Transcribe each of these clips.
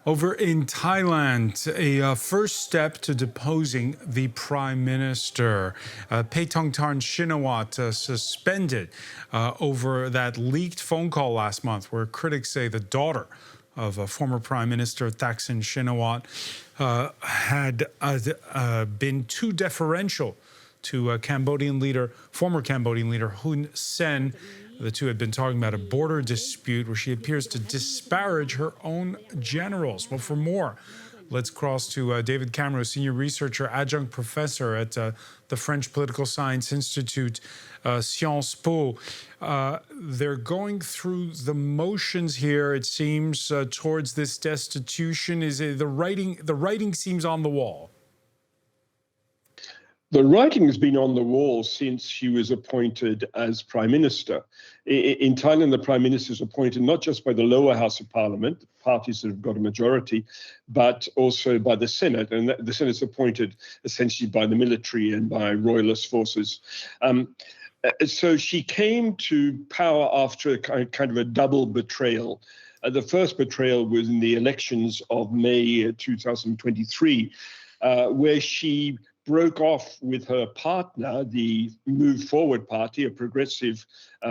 Over in Thailand, a first step to deposing the prime minister. Paetongtarn Shinawatra suspended over that leaked phone call last month where critics say the daughter of former Prime Minister Thaksin Shinawatra had been too deferential to former Cambodian leader Hun Sen. The two had been talking about a border dispute where she appears to disparage her own generals. Well, for more, let's cross to David Camroux, senior researcher, adjunct professor at the French Political Science Institute, Sciences Po. They're going through the motions here, it seems, towards this destitution. Is it the writing seems on the wall? The writing has been on the wall since she was appointed as Prime Minister. In Thailand, the Prime Minister is appointed not just by the lower house of Parliament, the parties that have got a majority, but also by the Senate. And the Senate is appointed essentially by the military and by royalist forces. So she came to power after a kind of a double betrayal. The first betrayal was in the elections of May 2023, where she broke off with her partner, the Move Forward Party, a progressive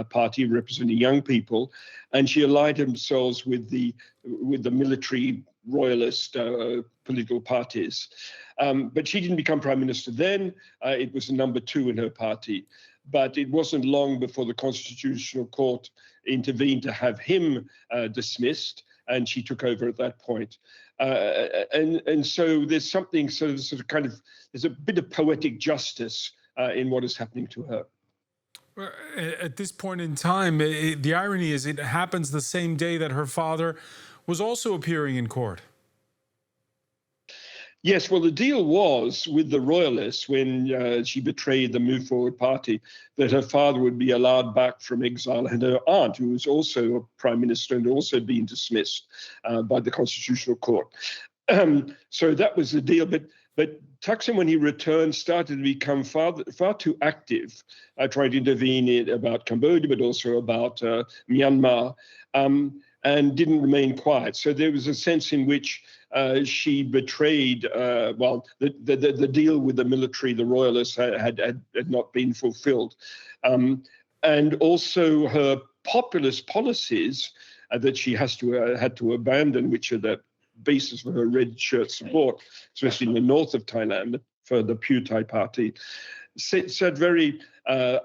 party representing young people, and she allied themselves with the military royalist political parties. But she didn't become prime minister then. It was the number 2 in her party. But it wasn't long before the Constitutional Court intervened to have him dismissed, and she took over at that point. And so there's something sort of kind of, there's a bit of poetic justice in what is happening to her. At this point in time, the irony is it happens the same day that her father was also appearing in court. Yes, well, the deal was with the royalists when she betrayed the Move Forward Party that her father would be allowed back from exile, and her aunt, who was also a prime minister and also been dismissed by the Constitutional Court. So that was the deal. But Thaksin, when he returned, started to become far too active, trying to intervene about Cambodia, but also about Myanmar, and didn't remain quiet. So there was a sense in which she betrayed, the deal with the military, the royalists, had not been fulfilled. And also her populist policies that she had to abandon, which are the basis for her red shirt support, especially in the north of Thailand for the Pheu Thai party, sat very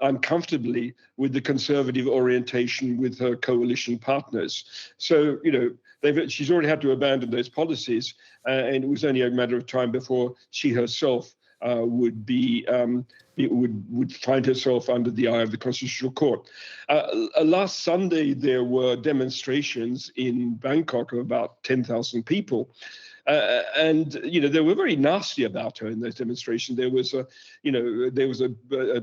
uncomfortably with the conservative orientation with her coalition partners. So, she's already had to abandon those policies, and it was only a matter of time before she herself would find herself under the eye of the Constitutional Court. Last Sunday, there were demonstrations in Bangkok of about 10,000 people. And they were very nasty about her in those demonstrations. There was a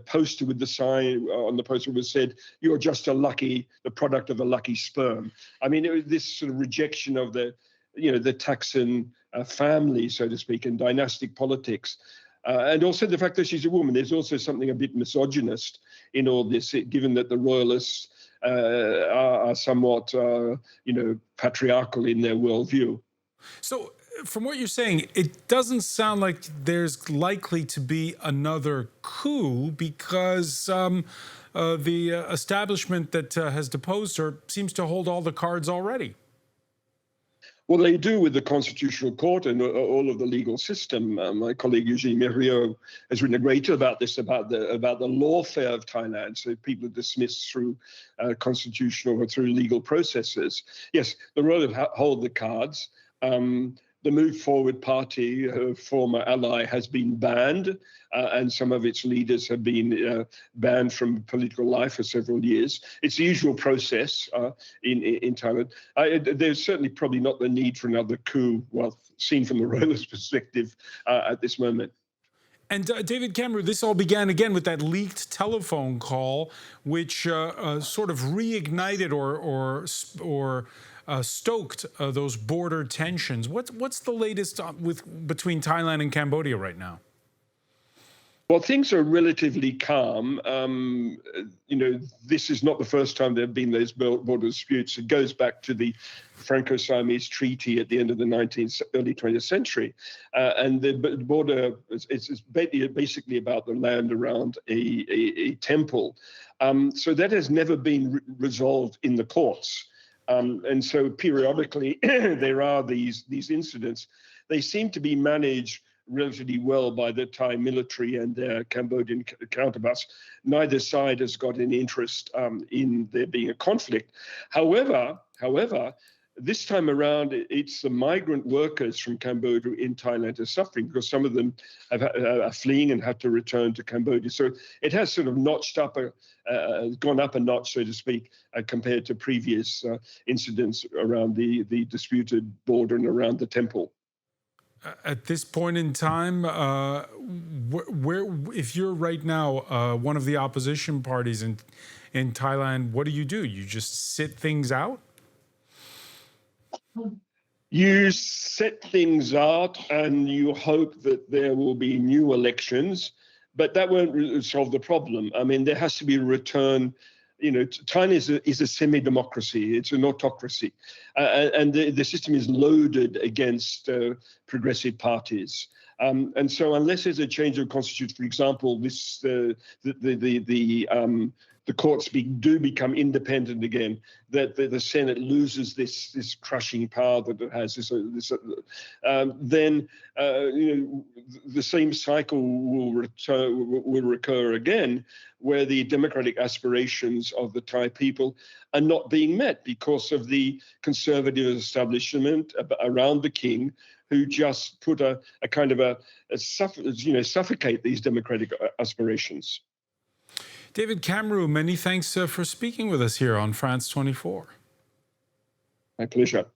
poster with the sign on the poster was said, "You're just the product of a lucky sperm." I mean, it was this sort of rejection of the Thaksin family, so to speak, and dynastic politics. And also the fact that she's a woman. There's also something a bit misogynist in all this, given that the royalists are somewhat, patriarchal in their worldview. So, from what you're saying, it doesn't sound like there's likely to be another coup because the establishment that has deposed her seems to hold all the cards already. Well, they do with the Constitutional Court and all of the legal system. My colleague Eugene Meriot has written a great deal about this, about the lawfare of Thailand. So people are dismissed through constitutional or through legal processes. Yes, the royals hold the cards. The Move Forward Party, her former ally, has been banned, and some of its leaders have been banned from political life for several years. It's the usual process in Thailand. There's certainly probably not the need for another coup, well, seen from the royalist perspective at this moment. And David Camroux, this all began again with that leaked telephone call, which sort of reignited or stoked those border tensions. What's the latest between Thailand and Cambodia right now? Well, things are relatively calm. This is not the first time there have been those border disputes. It goes back to the Franco-Siamese Treaty at the end of the early 20th century. And the border is basically about the land around a temple. So that has never been resolved in the courts. And so periodically there are these incidents. They seem to be managed relatively well by the Thai military and their Cambodian counterparts. Neither side has got any interest in there being a conflict. However, this time around, it's the migrant workers from Cambodia in Thailand are suffering because some of them are fleeing and have to return to Cambodia. So it has sort of gone up a notch, so to speak, compared to previous incidents around the disputed border and around the temple. At this point in time, if you're right now one of the opposition parties in Thailand, what do? You just sit things out? You set things out and you hope that there will be new elections, but that won't solve the problem. I mean, there has to be a return. Thailand is a semi-democracy. It's an autocracy. And the system is loaded against progressive parties. And so unless there's a change of constitution, for example, the courts do become independent again, that the Senate loses this crushing power that it has, then the same cycle will recur again, where the democratic aspirations of the Thai people are not being met because of the conservative establishment around the king, who just put a kind of suffocate these democratic aspirations. David Camroux, many thanks for speaking with us here on France 24. My pleasure.